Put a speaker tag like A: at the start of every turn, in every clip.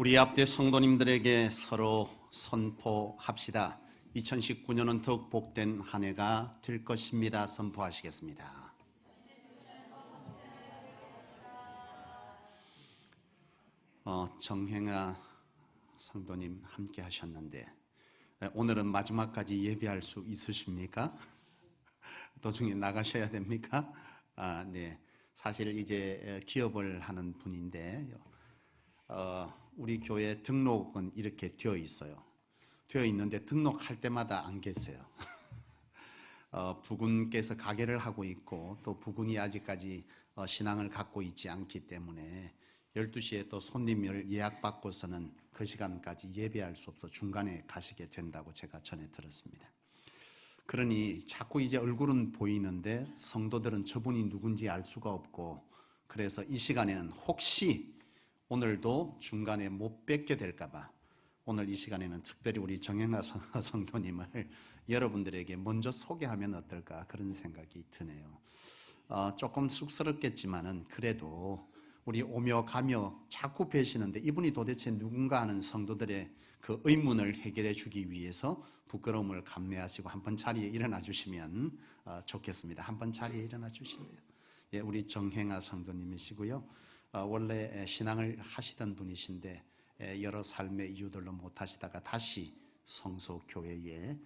A: 우리 앞뒤 성도님들에게 서로 선포합시다. 2019년은 더욱 복된 한 해가 될 것입니다. 선포하시겠습니다. 정행아 성도님 함께 하셨는데 오늘은 마지막까지 예배할 수 있으십니까? 도중에 나가셔야 됩니까? 네. 사실 이제 기업을 하는 분인데 우리 교회 등록은 이렇게 되어 있어요. 되어 있는데 등록할 때마다 안 계세요. 부군께서 가게를 하고 있고 또 부군이 아직까지 신앙을 갖고 있지 않기 때문에 12시에 또 손님을 예약받고서는 그 시간까지 예배할 수 없어 중간에 가시게 된다고 제가 전해 들었습니다. 그러니 자꾸 이제 얼굴은 보이는데 성도들은 저분이 누군지 알 수가 없고, 그래서 이 시간에는 혹시 오늘도 중간에 못 뵙게 될까봐 오늘 이 시간에는 특별히 우리 정행아 성도님을 여러분들에게 먼저 소개하면 어떨까 그런 생각이 드네요. 조금 쑥스럽겠지만은 그래도 우리 오며 가며 자꾸 뵈시는데 이분이 도대체 누군가 하는 성도들의 그 의문을 해결해 주기 위해서 부끄러움을 감내하시고 한번 자리에 일어나 주시면 좋겠습니다. 한번 자리에 일어나 주실래요? 예, 우리 정행아 성도님이시고요. 원래 신앙을 하시던 분이신데 여러 삶의 이유들로 못 하시다가 다시 성소교회에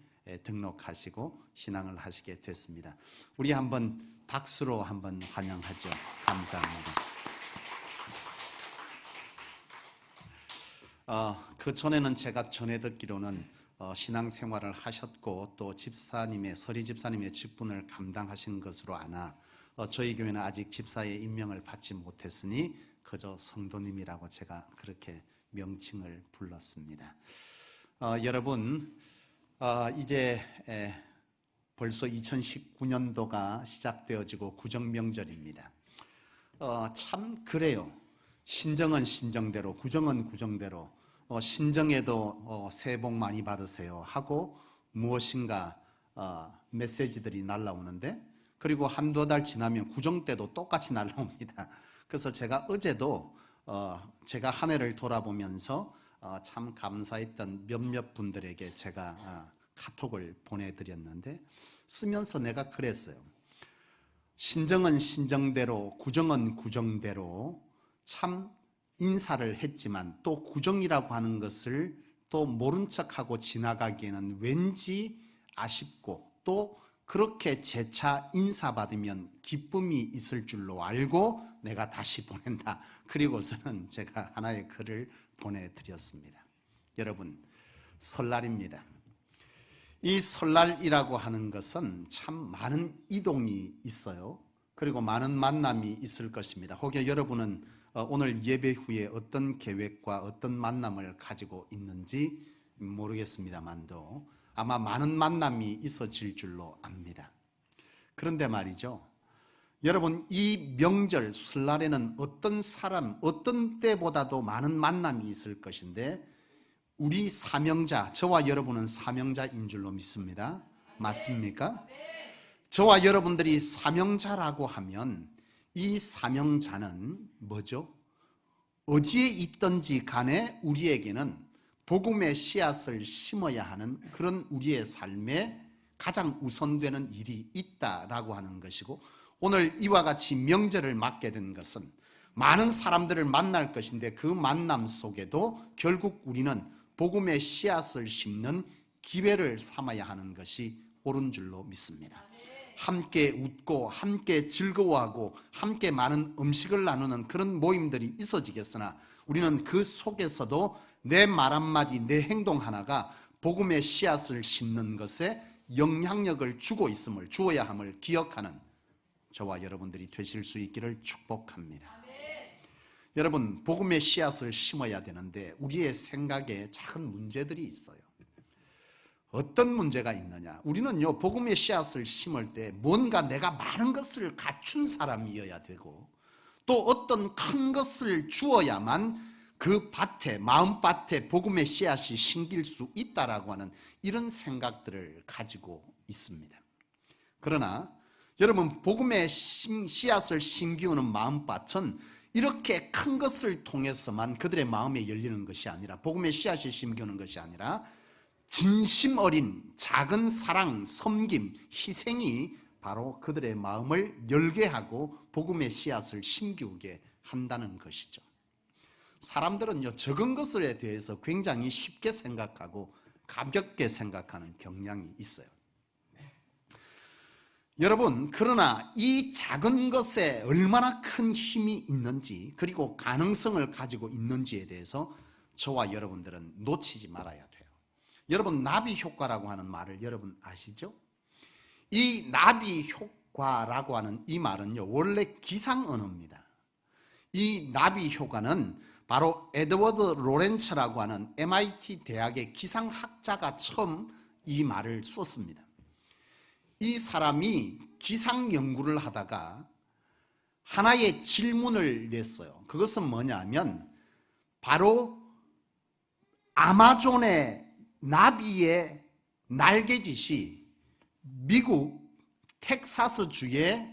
A: 등록하시고 신앙을 하시게 됐습니다. 우리 한번 박수로 한번 환영하죠. 감사합니다. 그 전에는 제가 전해 듣기로는 신앙생활을 하셨고 또 집사님의 서리 집사님의 직분을 감당하신 것으로 아나 저희 교회는 아직 집사의 임명을 받지 못했으니 그저 성도님이라고 제가 그렇게 명칭을 불렀습니다. 여러분 이제 벌써 2019년도가 시작되어지고 구정명절입니다. 참 그래요. 신정은 신정대로, 구정은 구정대로, 신정에도 새해 복 많이 받으세요 하고 무엇인가 메시지들이 날라오는데, 그리고 한두 달 지나면 구정 때도 똑같이 날라옵니다. 그래서 제가 어제도 제가 한 해를 돌아보면서 참 감사했던 몇몇 분들에게 제가 카톡을 보내드렸는데, 쓰면서 내가 그랬어요. 신정은 신정대로, 구정은 구정대로 참 인사를 했지만 또 구정이라고 하는 것을 또 모른 척하고 지나가기에는 왠지 아쉽고, 또 그렇게 재차 인사받으면 기쁨이 있을 줄로 알고 내가 다시 보낸다. 그리고서는 제가 하나의 글을 보내드렸습니다. 여러분, 설날입니다. 이 설날이라고 하는 것은 참 많은 이동이 있어요. 그리고 많은 만남이 있을 것입니다. 혹여 여러분은 오늘 예배 후에 어떤 계획과 어떤 만남을 가지고 있는지 모르겠습니다만도 아마 많은 만남이 있어질 줄로 압니다. 그런데 말이죠, 여러분, 이 명절 설날에는 어떤 사람, 어떤 때보다도 많은 만남이 있을 것인데, 우리 사명자, 저와 여러분은 사명자인 줄로 믿습니다. 맞습니까? 저와 여러분들이 사명자라고 하면 이 사명자는 뭐죠? 어디에 있든지 간에 우리에게는 복음의 씨앗을 심어야 하는 그런 우리의 삶에 가장 우선되는 일이 있다라고 하는 것이고, 오늘 이와 같이 명절을 맞게 된 것은 많은 사람들을 만날 것인데 그 만남 속에도 결국 우리는 복음의 씨앗을 심는 기회를 삼아야 하는 것이 옳은 줄로 믿습니다. 함께 웃고 함께 즐거워하고 함께 많은 음식을 나누는 그런 모임들이 있어지겠으나 우리는 그 속에서도 내 말 한마디, 내 행동 하나가 복음의 씨앗을 심는 것에 영향력을 주어야 함을 기억하는 저와 여러분들이 되실 수 있기를 축복합니다. 여러분, 복음의 씨앗을 심어야 되는데 우리의 생각에 작은 문제들이 있어요. 어떤 문제가 있느냐? 우리는요, 복음의 씨앗을 심을 때 뭔가 내가 많은 것을 갖춘 사람이어야 되고, 또 어떤 큰 것을 주어야만 그 밭에, 마음밭에 복음의 씨앗이 심길 수 있다라고 하는 이런 생각들을 가지고 있습니다. 그러나 여러분, 복음의 씨앗을 심기우는 마음밭은 이렇게 큰 것을 통해서만 그들의 마음에 열리는 것이 아니라, 복음의 씨앗이 심겨는 것이 아니라 진심 어린 작은 사랑, 섬김, 희생이 바로 그들의 마음을 열게 하고 복음의 씨앗을 심기게 한다는 것이죠. 사람들은요, 적은 것에 대해서 굉장히 쉽게 생각하고 가볍게 생각하는 경향이 있어요. 여러분, 그러나 이 작은 것에 얼마나 큰 힘이 있는지, 그리고 가능성을 가지고 있는지에 대해서 저와 여러분들은 놓치지 말아야 돼요. 여러분, 나비 효과라고 하는 말을 여러분 아시죠? 이 나비 효과라고 하는 이 말은요, 원래 기상 언어입니다. 이 나비 효과는 바로 에드워드 로렌츠라고 하는 MIT 대학의 기상학자가 처음 이 말을 썼습니다. 이 사람이 기상 연구를 하다가 하나의 질문을 냈어요. 그것은 뭐냐면 바로 아마존의 나비의 날개짓이 미국 텍사스주에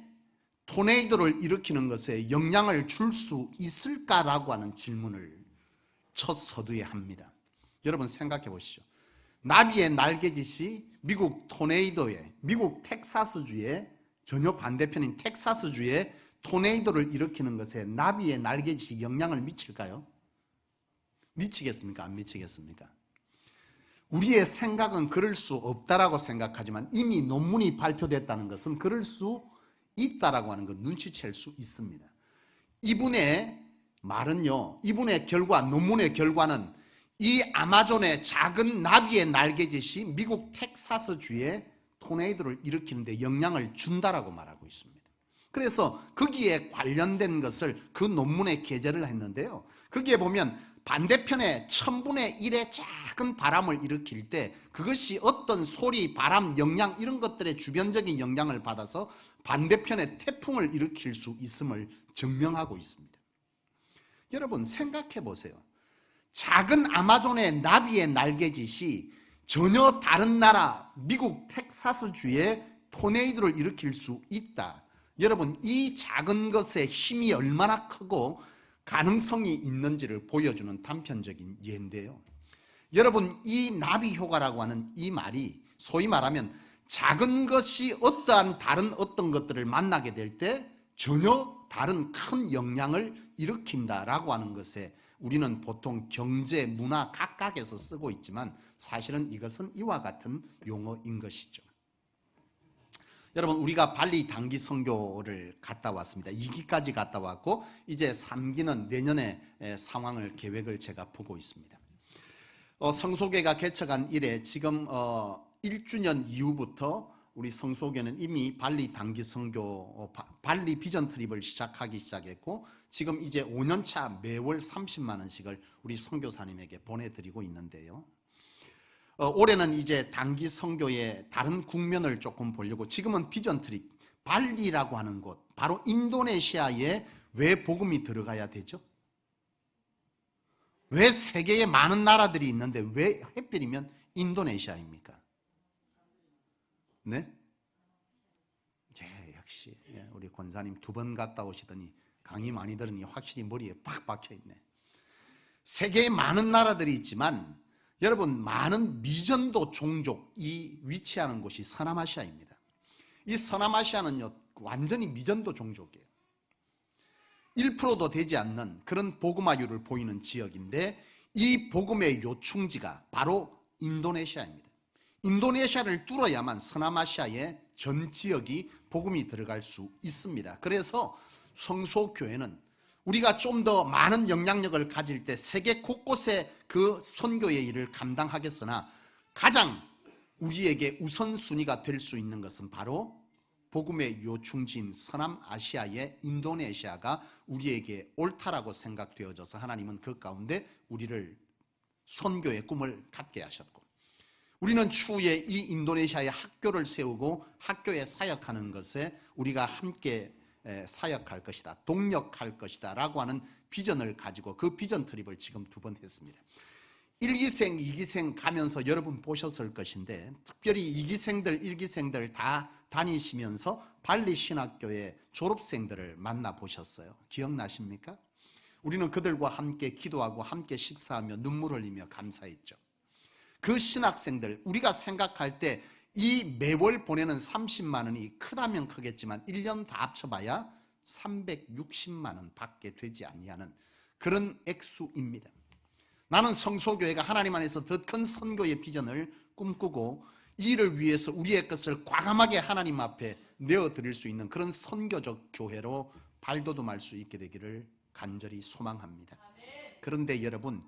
A: 토네이도를 일으키는 것에 영향을 줄 수 있을까라고 하는 질문을 첫 서두에 합니다. 여러분 생각해 보시죠. 나비의 날개짓이 미국 토네이도에, 미국 텍사스주에, 전혀 반대편인 텍사스주에 토네이도를 일으키는 것에 나비의 날개짓이 영향을 미칠까요? 미치겠습니까? 안 미치겠습니까? 우리의 생각은 그럴 수 없다라고 생각하지만 이미 논문이 발표됐다는 것은 그럴 수 있다라고 하는 것 눈치챌 수 있습니다. 이분의 말은요, 이분의 결과, 논문의 결과는 이 아마존의 작은 나비의 날개짓이 미국 텍사스주에 토네이도를 일으키는데 영향을 준다라고 말하고 있습니다. 그래서 거기에 관련된 것을 그 논문에 게재를 했는데요, 거기에 보면 반대편에 1000분의 1의 작은 바람을 일으킬 때 그것이 어떤 소리, 바람, 영향 이런 것들의 주변적인 영향을 받아서 반대편에 태풍을 일으킬 수 있음을 증명하고 있습니다. 여러분 생각해 보세요. 작은 아마존의 나비의 날개짓이 전혀 다른 나라 미국 텍사스주에 토네이도를 일으킬 수 있다. 여러분, 이 작은 것의 힘이 얼마나 크고 가능성이 있는지를 보여주는 단편적인 예인데요. 여러분, 이 나비 효과라고 하는 이 말이 소위 말하면 작은 것이 어떠한 다른 어떤 것들을 만나게 될 때 전혀 다른 큰 영향을 일으킨다라고 하는 것에 우리는 보통 경제, 문화 각각에서 쓰고 있지만 사실은 이것은 이와 같은 용어인 것이죠. 여러분, 우리가 발리 단기 선교를 갔다 왔습니다. 2기까지 갔다 왔고 이제 3기는 내년에 상황을 계획을 제가 보고 있습니다. 성소교회가 개척한 이래 지금 1주년 이후부터 우리 성소교회는 이미 발리 단기 선교, 발리 비전 트립을 시작했고 지금 이제 5년차 매월 30만 원씩을 우리 선교사님에게 보내드리고 있는데요. 올해는 이제 단기 선교의 다른 국면을 조금 보려고 지금은 비전 트립, 발리라고 하는 곳, 바로 인도네시아에 왜 복음이 들어가야 되죠? 왜 세계에 많은 나라들이 있는데 왜 하필이면 인도네시아입니까? 네? 예, 역시 우리 권사님 2번 갔다 오시더니 강의 많이 들으니 확실히 머리에 팍 박혀있네. 세계에 많은 나라들이 있지만 여러분, 많은 미전도 종족이 위치하는 곳이 서남아시아입니다. 이 서남아시아는요, 완전히 미전도 종족이에요. 1%도 되지 않는 그런 복음화율을 보이는 지역인데 이 복음의 요충지가 바로 인도네시아입니다. 인도네시아를 뚫어야만 서남아시아의 전 지역이 복음이 들어갈 수 있습니다. 그래서 성소교회는 우리가 좀 더 많은 영향력을 가질 때 세계 곳곳에 그 선교의 일을 감당하겠으나 가장 우리에게 우선순위가 될 수 있는 것은 바로 복음의 요충지인 서남아시아의 인도네시아가 우리에게 옳다라고 생각되어져서 하나님은 그 가운데 우리를 선교의 꿈을 갖게 하셨고 우리는 추후에 이 인도네시아의 학교를 세우고 학교에 사역하는 것에 우리가 함께 사역할 것이다, 동력할 것이다 라고 하는 비전을 가지고 그 비전 트립을 지금 2번 했습니다. 1기생, 2기생 가면서 여러분 보셨을 것인데 특별히 2기생들, 1기생들 다 다니시면서 발리 신학교의 졸업생들을 만나보셨어요. 기억나십니까? 우리는 그들과 함께 기도하고 함께 식사하며 눈물 흘리며 감사했죠. 그 신학생들, 우리가 생각할 때 이 매월 보내는 30만 원이 크다면 크겠지만 1년 다 합쳐봐야 360만 원 밖에 되지 아니하는 그런 액수입니다. 나는 성소교회가 하나님 안에서 더 큰 선교의 비전을 꿈꾸고 이를 위해서 우리의 것을 과감하게 하나님 앞에 내어드릴 수 있는 그런 선교적 교회로 발돋움할 수 있게 되기를 간절히 소망합니다. 그런데 여러분,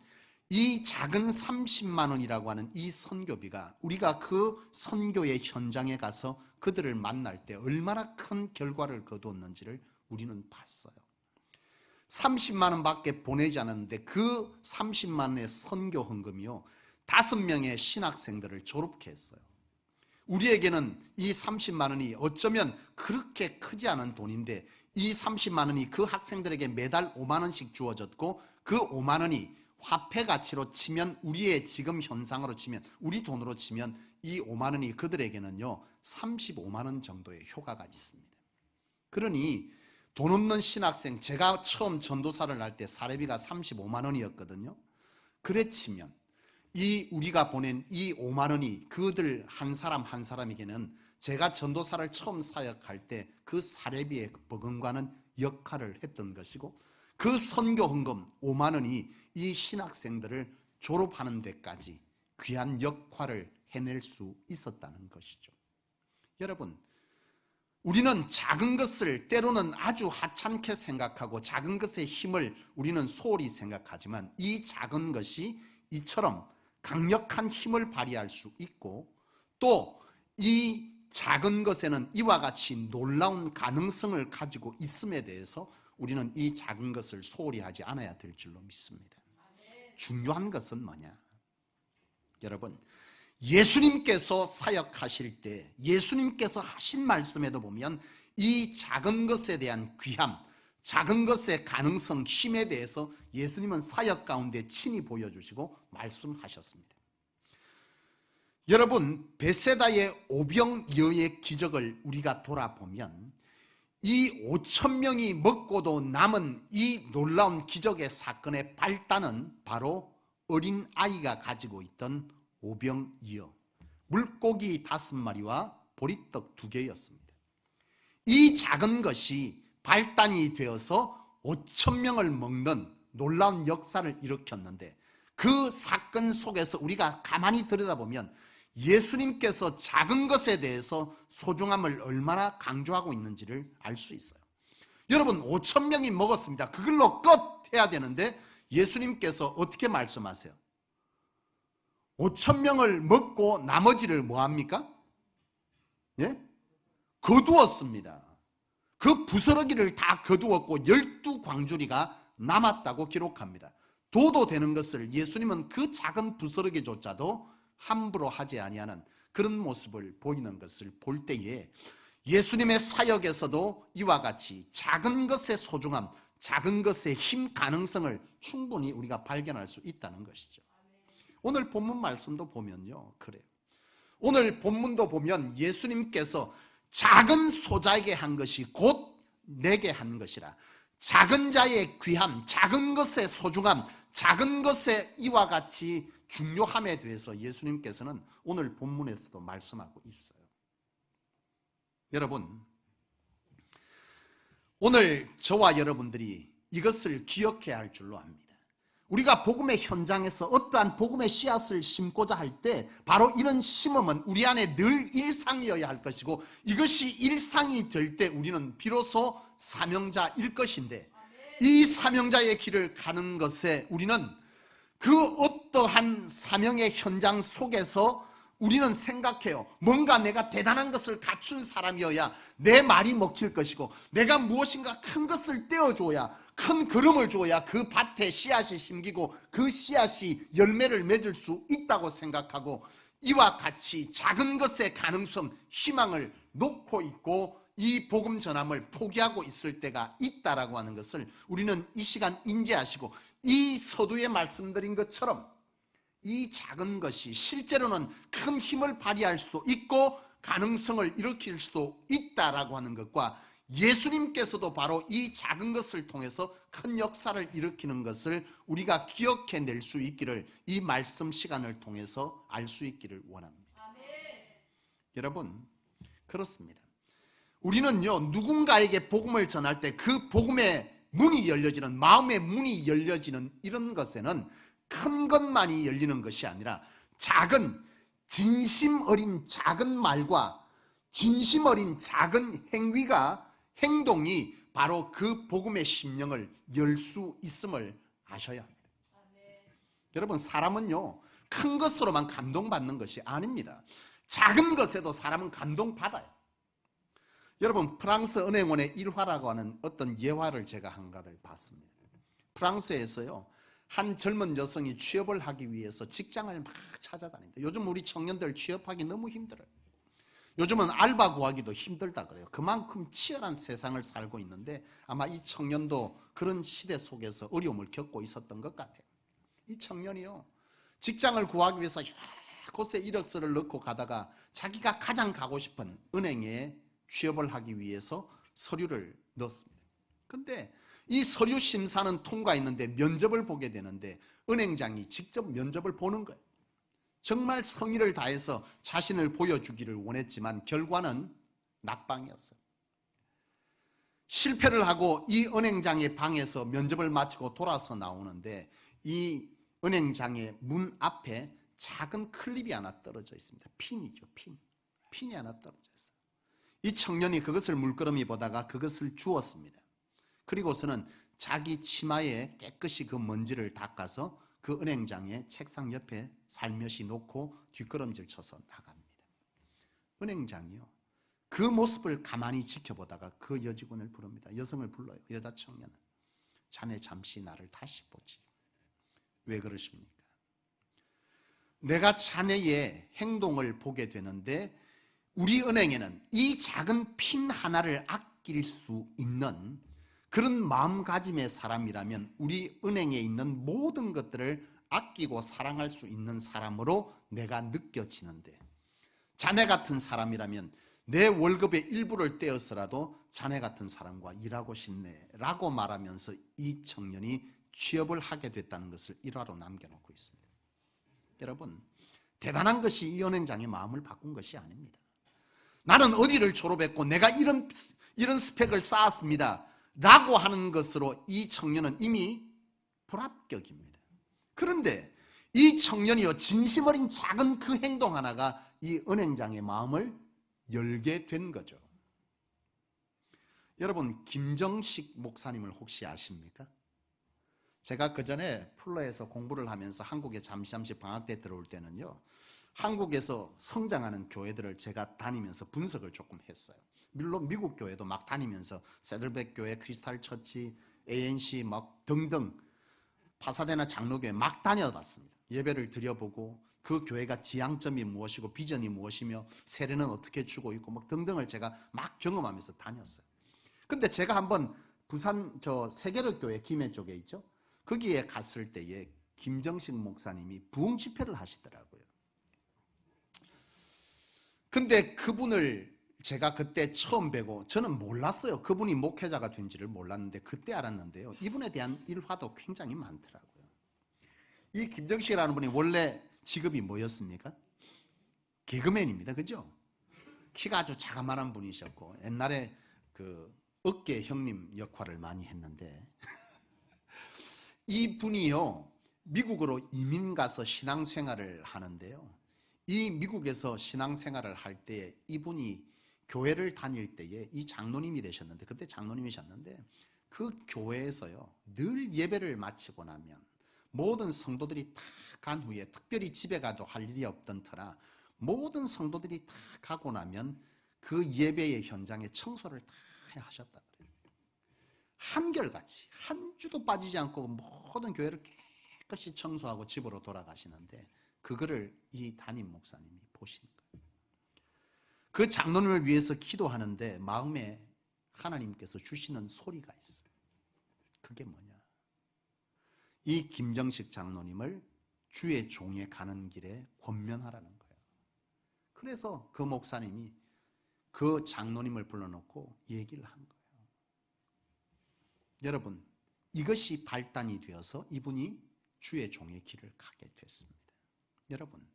A: 이 작은 30만 원이라고 하는 이 선교비가 우리가 그 선교의 현장에 가서 그들을 만날 때 얼마나 큰 결과를 거두었는지를 우리는 봤어요. 30만 원밖에 보내지 않았는데 그 30만 원의 선교 헌금이요 5명의 신학생들을 졸업케 했어요. 우리에게는 이 30만 원이 어쩌면 그렇게 크지 않은 돈인데 이 30만 원이 그 학생들에게 매달 5만 원씩 주어졌고 그 5만 원이 화폐 가치로 치면 우리의 지금 현상으로 치면 우리 돈으로 치면 이 5만 원이 그들에게는요 35만 원 정도의 효과가 있습니다. 그러니 돈 없는 신학생, 제가 처음 전도사를 할 때 사례비가 35만 원이었거든요. 그래 치면 이 우리가 보낸 이 5만 원이 그들 한 사람 한 사람에게는 제가 전도사를 처음 사역할 때 그 사례비에 버금가는 역할을 했던 것이고 그 선교 헌금 5만 원이 이 신학생들을 졸업하는 데까지 귀한 역할을 해낼 수 있었다는 것이죠. 여러분, 우리는 작은 것을 때로는 아주 하찮게 생각하고 작은 것의 힘을 우리는 소홀히 생각하지만 이 작은 것이 이처럼 강력한 힘을 발휘할 수 있고 또 이 작은 것에는 이와 같이 놀라운 가능성을 가지고 있음에 대해서 우리는 이 작은 것을 소홀히 하지 않아야 될 줄로 믿습니다. 중요한 것은 뭐냐? 여러분, 예수님께서 사역하실 때 예수님께서 하신 말씀에도 보면 이 작은 것에 대한 귀함, 작은 것의 가능성, 힘에 대해서 예수님은 사역 가운데 친히 보여주시고 말씀하셨습니다. 여러분, 베세다의 오병이어의 기적을 우리가 돌아보면 이 5천 명이 먹고도 남은 이 놀라운 기적의 사건의 발단은 바로 어린 아이가 가지고 있던 오병이어, 물고기 5마리와 보리떡 2개였습니다. 이 작은 것이 발단이 되어서 5천 명을 먹는 놀라운 역사를 일으켰는데 그 사건 속에서 우리가 가만히 들여다보면 예수님께서 작은 것에 대해서 소중함을 얼마나 강조하고 있는지를 알 수 있어요. 여러분, 5천 명이 먹었습니다. 그걸로 끝 해야 되는데 예수님께서 어떻게 말씀하세요? 5천 명을 먹고 나머지를 뭐합니까? 예? 거두었습니다. 그 부스러기를 다 거두었고 12광주리가 남았다고 기록합니다. 도도 되는 것을 예수님은 그 작은 부스러기조차도 함부로 하지 아니하는 그런 모습을 보이는 것을 볼 때에 예수님의 사역에서도 이와 같이 작은 것의 소중함, 작은 것의 힘, 가능성을 충분히 우리가 발견할 수 있다는 것이죠. 오늘 본문 말씀도 보면요, 그래요. 오늘 본문도 보면 예수님께서 작은 소자에게 한 것이 곧 내게 한 것이라. 작은 자의 귀함, 작은 것의 소중함, 작은 것의 이와 같이 중요함에 대해서 예수님께서는 오늘 본문에서도 말씀하고 있어요. 여러분, 오늘 저와 여러분들이 이것을 기억해야 할 줄로 압니다. 우리가 복음의 현장에서 어떠한 복음의 씨앗을 심고자 할 때 바로 이런 심음은 우리 안에 늘 일상이어야 할 것이고 이것이 일상이 될 때 우리는 비로소 사명자일 것인데 이 사명자의 길을 가는 것에 우리는 그 어떠한 사명의 현장 속에서 우리는 생각해요. 뭔가 내가 대단한 것을 갖춘 사람이어야 내 말이 먹힐 것이고 내가 무엇인가 큰 것을 떼어줘야 큰 걸음을 줘야 그 밭에 씨앗이 심기고 그 씨앗이 열매를 맺을 수 있다고 생각하고 이와 같이 작은 것의 가능성, 희망을 놓고 있고 이 복음 전함을 포기하고 있을 때가 있다라고 하는 것을 우리는 이 시간 인지하시고 이 서두에 말씀드린 것처럼 이 작은 것이 실제로는 큰 힘을 발휘할 수도 있고 가능성을 일으킬 수도 있다라고 하는 것과 예수님께서도 바로 이 작은 것을 통해서 큰 역사를 일으키는 것을 우리가 기억해낼 수 있기를 이 말씀 시간을 통해서 알 수 있기를 원합니다. 여러분, 그렇습니다. 우리는요, 누군가에게 복음을 전할 때 그 복음의 문이 열려지는, 마음의 문이 열려지는 이런 것에는 큰 것만이 열리는 것이 아니라 작은, 진심 어린 작은 말과 진심 어린 작은 행동이 바로 그 복음의 심령을 열 수 있음을 아셔야 합니다. 여러분, 사람은요, 큰 것으로만 감동받는 것이 아닙니다. 작은 것에도 사람은 감동받아요. 여러분, 프랑스 은행원의 일화라고 하는 어떤 예화를 제가 한가를 봤습니다. 프랑스에서요, 한 젊은 여성이 취업을 하기 위해서 직장을 막 찾아다닙니다. 요즘 우리 청년들 취업하기 너무 힘들어요. 요즘은 알바 구하기도 힘들다 그래요. 그만큼 치열한 세상을 살고 있는데 아마 이 청년도 그런 시대 속에서 어려움을 겪고 있었던 것 같아요. 이 청년이요, 직장을 구하기 위해서 여러 곳에 이력서를 넣고 가다가 자기가 가장 가고 싶은 은행에 취업을 하기 위해서 서류를 넣었습니다. 근데 이 서류 심사는 통과했는데 면접을 보게 되는데 은행장이 직접 면접을 보는 거예요. 정말 성의를 다해서 자신을 보여주기를 원했지만 결과는 낙방이었어요. 실패를 하고 이 은행장의 방에서 면접을 마치고 돌아서 나오는데 이 은행장의 문 앞에 작은 클립이 하나 떨어져 있습니다. 핀이죠, 핀. 핀이 하나 떨어져 있어요. 이 청년이 그것을 물끄러미 보다가 그것을 주웠습니다. 그리고서는 자기 치마에 깨끗이 그 먼지를 닦아서 그 은행장의 책상 옆에 살며시 놓고 뒷걸음질 쳐서 나갑니다. 은행장이요, 그 모습을 가만히 지켜보다가 그 여직원을 부릅니다. 여성을 불러요. 여자 청년은. 자네 잠시 나를 다시 보지. 왜 그러십니까? 내가 자네의 행동을 보게 되는데 우리 은행에는 이 작은 핀 하나를 아낄 수 있는 그런 마음가짐의 사람이라면 우리 은행에 있는 모든 것들을 아끼고 사랑할 수 있는 사람으로 내가 느껴지는데, 자네 같은 사람이라면 내 월급의 일부를 떼어서라도 자네 같은 사람과 일하고 싶네 라고 말하면서 이 청년이 취업을 하게 됐다는 것을 일화로 남겨놓고 있습니다. 여러분, 대단한 것이 이 은행장의 마음을 바꾼 것이 아닙니다. 나는 어디를 졸업했고 내가 이런 스펙을 쌓았습니다 라고 하는 것으로 이 청년은 이미 불합격입니다. 그런데 이 청년이요, 진심 어린 작은 그 행동 하나가 이 은행장의 마음을 열게 된 거죠. 여러분, 김정식 목사님을 혹시 아십니까? 제가 그 전에 플러에서 공부를 하면서 한국에 잠시 방학 때 들어올 때는요, 한국에서 성장하는 교회들을 제가 다니면서 분석을 조금 했어요. 물론 미국 교회도 막 다니면서 세들백 교회, 크리스탈 처치, ANC 막 등등 파사데나 장로교회 막 다녀봤습니다. 예배를 드려보고 그 교회가 지향점이 무엇이고 비전이 무엇이며 세례는 어떻게 주고 있고 막 등등을 제가 막 경험하면서 다녔어요. 근데 제가 한번 부산 세계로 교회 김해 쪽에 있죠. 거기에 갔을 때에 김정식 목사님이 부흥 집회를 하시더라고요. 근데 그분을 제가 그때 처음 뵈고 저는 몰랐어요. 그분이 목회자가 된지를 몰랐는데 그때 알았는데요, 이분에 대한 일화도 굉장히 많더라고요. 이 김정식이라는 분이 원래 직업이 뭐였습니까? 개그맨입니다. 그죠? 키가 아주 자그마한 분이셨고 옛날에 그 어깨 형님 역할을 많이 했는데 이 분이요, 미국으로 이민 가서 신앙생활을 하는데요, 이 미국에서 신앙생활을 할 때 이분이 교회를 다닐 때에 이 장로님이 되셨는데, 그때 장로님이셨는데 그 교회에서요 늘 예배를 마치고 나면 모든 성도들이 다 간 후에, 특별히 집에 가도 할 일이 없던 터라 모든 성도들이 다 가고 나면 그 예배의 현장에 청소를 다 하셨다 그래요. 한결같이 한 주도 빠지지 않고 모든 교회를 깨끗이 청소하고 집으로 돌아가시는데 그거를 이 담임 목사님이 보신 거예요. 그 장로님을 위해서 기도하는데 마음에 하나님께서 주시는 소리가 있어요. 그게 뭐냐? 이 김정식 장로님을 주의 종에 가는 길에 권면하라는 거예요. 그래서 그 목사님이 그 장로님을 불러놓고 얘기를 한 거예요. 여러분, 이것이 발단이 되어서 이분이 주의 종의 길을 가게 됐습니다. 여러분,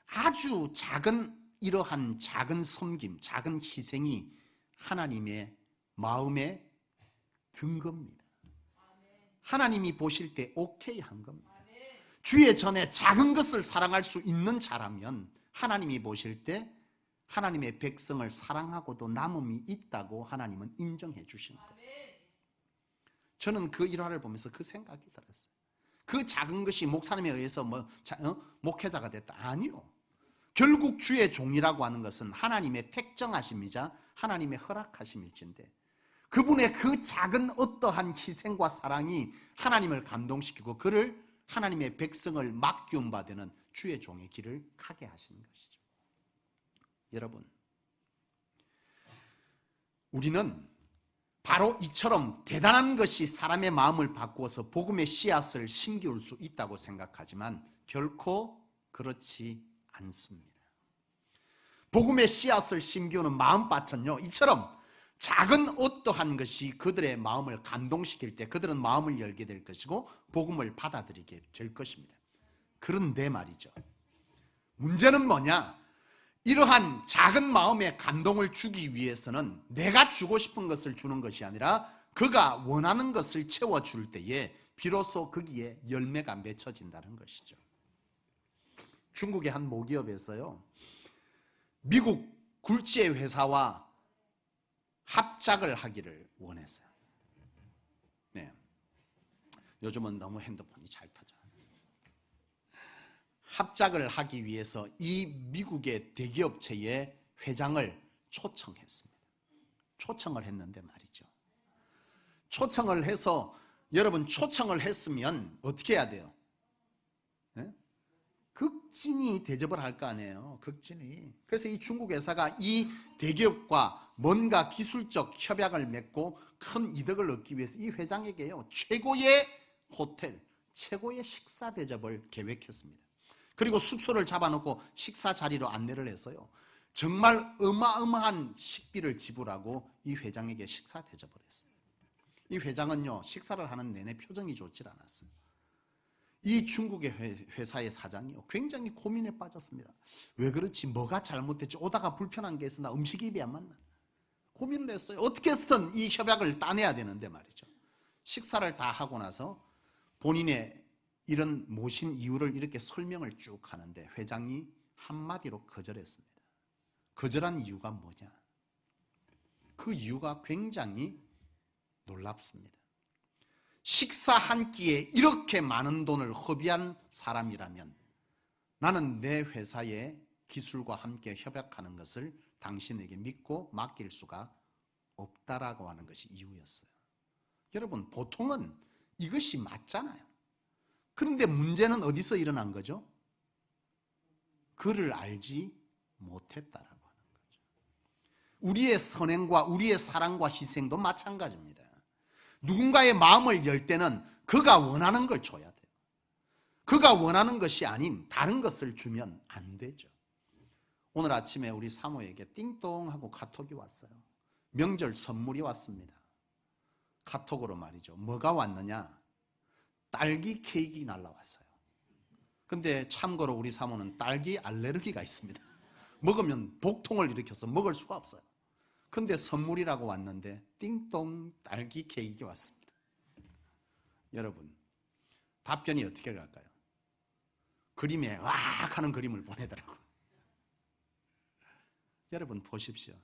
A: 아주 작은 이러한 작은 섬김, 작은 희생이 하나님의 마음에 든 겁니다. 하나님이 보실 때 오케이 한 겁니다. 주의 전에 작은 것을 사랑할 수 있는 자라면 하나님이 보실 때 하나님의 백성을 사랑하고도 남음이 있다고 하나님은 인정해 주신 겁니다. 저는 그 일화를 보면서 그 생각이 들었어요. 그 작은 것이 목사님에 의해서 목회자가 됐다. 아니요. 결국 주의 종이라고 하는 것은 하나님의 택정하심이자 하나님의 허락하심일진데 그분의 그 작은 어떠한 희생과 사랑이 하나님을 감동시키고 그를 하나님의 백성을 맡기움 받는 주의 종의 길을 가게 하시는 것이죠. 여러분, 우리는 바로 이처럼 대단한 것이 사람의 마음을 바꾸어서 복음의 씨앗을 심기울 수 있다고 생각하지만 결코 그렇지 않습니다. 복음의 씨앗을 심기우는 마음밭은요, 이처럼 작은 어떠한 것이 그들의 마음을 감동시킬 때 그들은 마음을 열게 될 것이고 복음을 받아들이게 될 것입니다. 그런데 말이죠, 문제는 뭐냐? 이러한 작은 마음에 감동을 주기 위해서는 내가 주고 싶은 것을 주는 것이 아니라 그가 원하는 것을 채워줄 때에 비로소 거기에 열매가 맺혀진다는 것이죠. 중국의 한 모기업에서요, 미국 굴지의 회사와 합작을 하기를 원했어요. 네. 요즘은 너무 핸드폰이 잘 터져요. 합작을 하기 위해서 이 미국의 대기업체의 회장을 초청했습니다. 초청을 했는데 말이죠, 초청을 해서 여러분 초청을 했으면 어떻게 해야 돼요? 네? 극진히 대접을 할 거 아니에요. 극진히. 그래서 이 중국 회사가 이 대기업과 뭔가 기술적 협약을 맺고 큰 이득을 얻기 위해서 이 회장에게요, 최고의 호텔, 최고의 식사 대접을 계획했습니다. 그리고 숙소를 잡아놓고 식사 자리로 안내를 해서요, 정말 어마어마한 식비를 지불하고 이 회장에게 식사 대접을 했습니다. 이 회장은요, 식사를 하는 내내 표정이 좋질 않았어요. 이 중국의 회사의 사장이요, 굉장히 고민에 빠졌습니다. 왜 그렇지? 뭐가 잘못됐지? 오다가 불편한 게 있어? 나 음식이 입에 안 맞나? 고민을 했어요. 어떻게 해서든 이 협약을 따내야 되는데 말이죠. 식사를 다 하고 나서 본인의 이런 모신 이유를 이렇게 설명을 쭉 하는데 회장이 한마디로 거절했습니다. 거절한 이유가 뭐냐? 그 이유가 굉장히 놀랍습니다. 식사 한 끼에 이렇게 많은 돈을 허비한 사람이라면 나는 내 회사의 기술과 함께 협약하는 것을 당신에게 믿고 맡길 수가 없다라고 하는 것이 이유였어요. 여러분, 보통은 이것이 맞잖아요. 그런데 문제는 어디서 일어난 거죠? 그를 알지 못했다라고 하는 거죠. 우리의 선행과 우리의 사랑과 희생도 마찬가지입니다. 누군가의 마음을 열 때는 그가 원하는 걸 줘야 돼요. 그가 원하는 것이 아닌 다른 것을 주면 안 되죠. 오늘 아침에 우리 사모에게 띵동 하고 카톡이 왔어요. 명절 선물이 왔습니다. 카톡으로 말이죠. 뭐가 왔느냐? 딸기 케이크 날라왔어요. 근데 참고로 우리 사모는 딸기 알레르기가 있습니다. 먹으면 복통을 일으켜서 먹을 수가 없어요. 근데 선물이라고 왔는데 띵동 딸기 케이크가 왔습니다. 여러분, 답변이 어떻게 갈까요? 그림에 왁 하는 그림을 보내더라고요. 여러분 보십시오.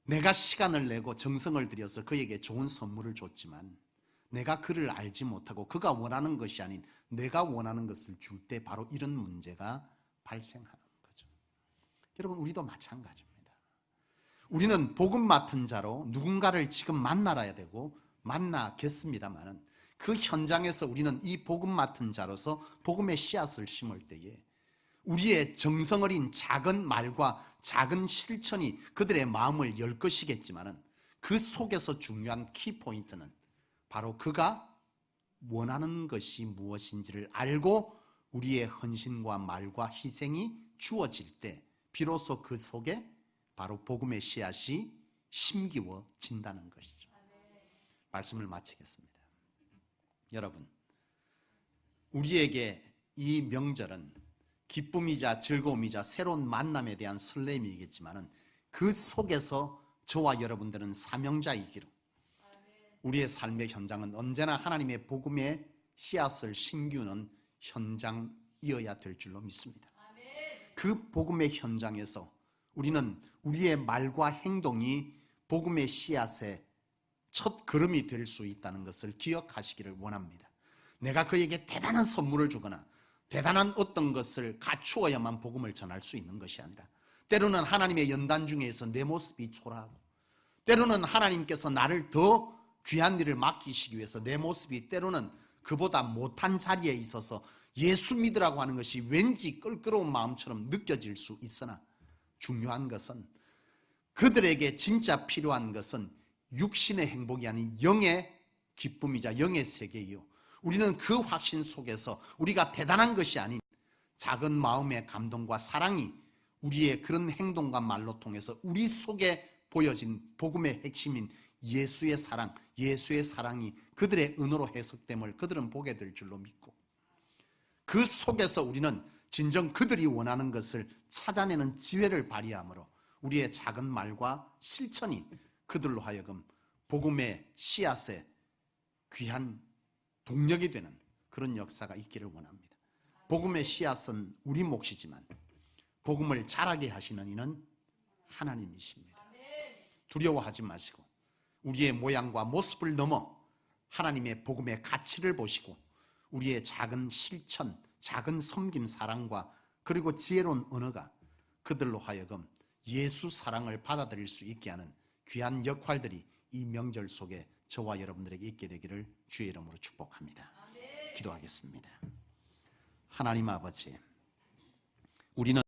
A: 내가 시간을 내고 정성을 들여서 그에게 좋은 선물을 줬지만 내가 그를 알지 못하고 그가 원하는 것이 아닌 내가 원하는 것을 줄 때 바로 이런 문제가 발생하는 거죠. 여러분, 우리도 마찬가지입니다. 우리는 복음 맡은 자로 누군가를 지금 만나야 되고 만나겠습니다만 그 현장에서 우리는 이 복음 맡은 자로서 복음의 씨앗을 심을 때에 우리의 정성 어린 작은 말과 작은 실천이 그들의 마음을 열 것이겠지만 그 속에서 중요한 키포인트는 바로 그가 원하는 것이 무엇인지를 알고 우리의 헌신과 말과 희생이 주어질 때 비로소 그 속에 바로 복음의 씨앗이 심기워진다는 것이죠. 말씀을 마치겠습니다. 여러분, 우리에게 이 명절은 기쁨이자 즐거움이자 새로운 만남에 대한 설렘이겠지만 그 속에서 저와 여러분들은 사명자이기로 우리의 삶의 현장은 언제나 하나님의 복음의 씨앗을 심기우는 현장이어야 될 줄로 믿습니다. 그 복음의 현장에서 우리는 우리의 말과 행동이 복음의 씨앗의 첫 걸음이 될 수 있다는 것을 기억하시기를 원합니다. 내가 그에게 대단한 선물을 주거나 대단한 어떤 것을 갖추어야만 복음을 전할 수 있는 것이 아니라 때로는 하나님의 연단 중에서 내 모습이 초라하고 때로는 하나님께서 나를 더 귀한 일을 맡기시기 위해서 내 모습이 때로는 그보다 못한 자리에 있어서 예수 믿으라고 하는 것이 왠지 껄끄러운 마음처럼 느껴질 수 있으나 중요한 것은 그들에게 진짜 필요한 것은 육신의 행복이 아닌 영의 기쁨이자 영의 세계이요, 우리는 그 확신 속에서 우리가 대단한 것이 아닌 작은 마음의 감동과 사랑이 우리의 그런 행동과 말로 통해서 우리 속에 보여진 복음의 핵심인 예수의 사랑, 예수의 사랑이 그들의 은혜로 해석됨을 그들은 보게 될 줄로 믿고 그 속에서 우리는 진정 그들이 원하는 것을 찾아내는 지혜를 발휘함으로 우리의 작은 말과 실천이 그들로 하여금 복음의 씨앗의 귀한 동력이 되는 그런 역사가 있기를 원합니다. 복음의 씨앗은 우리 몫이지만 복음을 자라게 하시는 이는 하나님이십니다. 두려워하지 마시고 우리의 모양과 모습을 넘어 하나님의 복음의 가치를 보시고 우리의 작은 실천, 작은 섬김 사랑과 그리고 지혜로운 언어가 그들로 하여금 예수 사랑을 받아들일 수 있게 하는 귀한 역할들이 이 명절 속에 저와 여러분들에게 있게 되기를 주의 이름으로 축복합니다. 기도하겠습니다. 하나님 아버지, 우리는